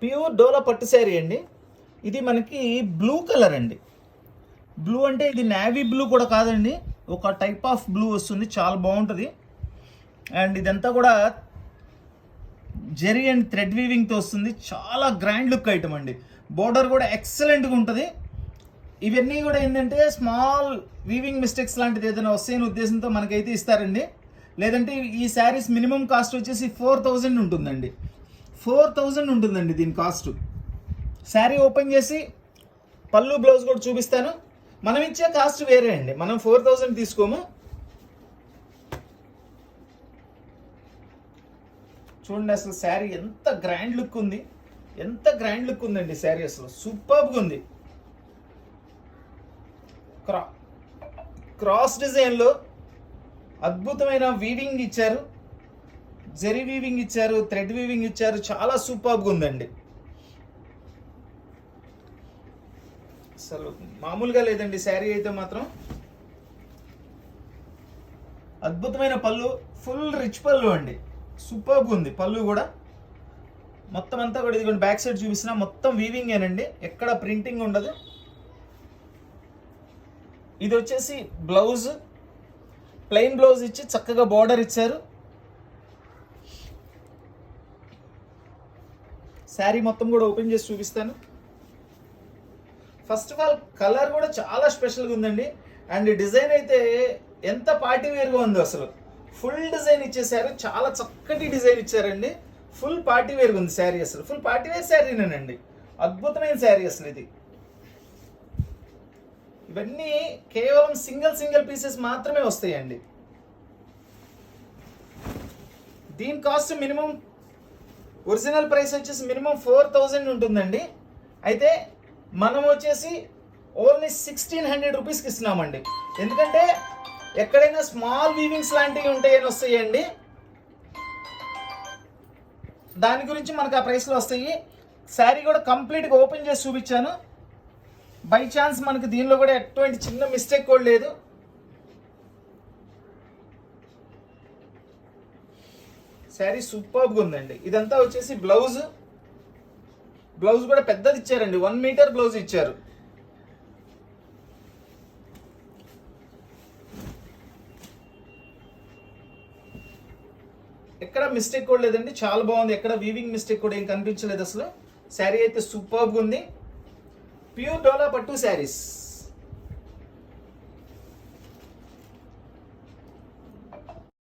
Pure డోలా పట్టు శారీ అండి. ఇది మనకి బ్లూ కలర్ అండి. బ్లూ అంటే ఇది నేవీ బ్లూ కూడా కాదండి, ఒక టైప్ ఆఫ్ బ్లూ వస్తుంది, చాలా బాగుంటుంది. అండ్ ఇదంతా కూడా జెరీ అండ్ థ్రెడ్ వీవింగ్తో వస్తుంది, చాలా గ్రాండ్ లుక్ ఐటమ్ అండి. బోర్డర్ కూడా ఎక్సలెంట్గా ఉంటుంది. ఇవన్నీ కూడా ఏంటంటే స్మాల్ వీవింగ్ మిస్టేక్స్ లాంటిది ఏదైనా వస్తాయని ఉద్దేశంతో మనకైతే ఇస్తారండి. లేదంటే ఈ శారీస్ మినిమం కాస్ట్ వచ్చేసి 4000 ఉంటుందండి. 4000 ఉంటుందండి దీని కాస్ట్. శారీ ఓపెన్ చేసి పళ్ళు బ్లౌజ్ కూడా చూపిస్తాను. మనం ఇచ్చే కాస్ట్ వేరే అండి, మనం 4000 తీసుకోము. చూడండి అసలు శారీ ఎంత గ్రాండ్ లుక్ ఉంది, ఎంత గ్రాండ్ లుక్ ఉందండి శారీ, అసలు సూపర్గా ఉంది. క్రాస్ డిజైన్లో అద్భుతమైన వీవింగ్ ఇచ్చారు, జెరీ వీవింగ్ ఇచ్చారు, థ్రెడ్ వీవింగ్ ఇచ్చారు, చాలా సూపర్గా ఉందండి. అసలు మామూలుగా లేదండి శారీ అయితే మాత్రం. అద్భుతమైన పళ్ళు, ఫుల్ రిచ్ పళ్ళు అండి, సూపర్గా ఉంది పళ్ళు కూడా. మొత్తం అంతా కూడా ఇదిగోండి బ్యాక్ సైడ్ చూపిస్తున్నా, మొత్తం వీవింగ్ ఏనండి, ఎక్కడ ప్రింటింగ్ ఉండదు. ఇది వచ్చేసి బ్లౌజ్, ప్లెయిన్ బ్లౌజ్ ఇచ్చి చక్కగా బార్డర్ ఇచ్చారు. శారీ మొత్తం కూడా ఓపెన్ చేసి చూపిస్తాను. ఫస్ట్ ఆఫ్ ఆల్ కలర్ కూడా చాలా స్పెషల్గా ఉందండి. అండ్ డిజైన్ అయితే ఎంత పార్టీ వేర్గా ఉందో, అసలు ఫుల్ డిజైన్ ఇచ్చేసారు, చాలా చక్కటి డిజైన్ ఇచ్చారండి. ఫుల్ పార్టీ వేర్గా ఉంది శారీ, అసలు ఫుల్ పార్టీ వేర్ శారీనేనండి, అద్భుతమైన శారీ అసలు ఇది. ఇవన్నీ కేవలం సింగిల్ పీసెస్ మాత్రమే వస్తాయండి. దీని కాస్ట్ మినిమం ఒరిజినల్ ప్రైస్ వచ్చేసి మినిమం 4000 ఉంటుందండి. అయితే మనం వచ్చేసి ఓన్లీ 1600 రూపీస్కి ఇస్తున్నామండి. ఎందుకంటే ఎక్కడైనా స్మాల్ వీవింగ్స్ లాంటివి ఉంటాయని వస్తాయండి, దాని గురించి మనకు ఆ ప్రైస్లో వస్తాయి. శారీ కూడా కంప్లీట్గా ఓపెన్ చేసి చూపించాను. బై ఛాన్స్ మనకు దీనిలో కూడా ఎటువంటి చిన్న మిస్టేక్ కూడా లేదు. శారీ సూపర్గా ఉందండి. ఇదంతా వచ్చేసి బ్లౌజ్ కూడా పెద్దది ఇచ్చారండి, 1 మీటర్ బ్లౌజ్ ఇచ్చారు. ఎక్కడ మిస్టేక్ కూడా లేదండి, చాలా బాగుంది, ఎక్కడ వీవింగ్ మిస్టేక్ కూడా ఏం కనిపించలేదు అసలు. శారీ అయితే సూపర్గా ఉంది. ప్యూర్ డోలా పట్టు శారీస్.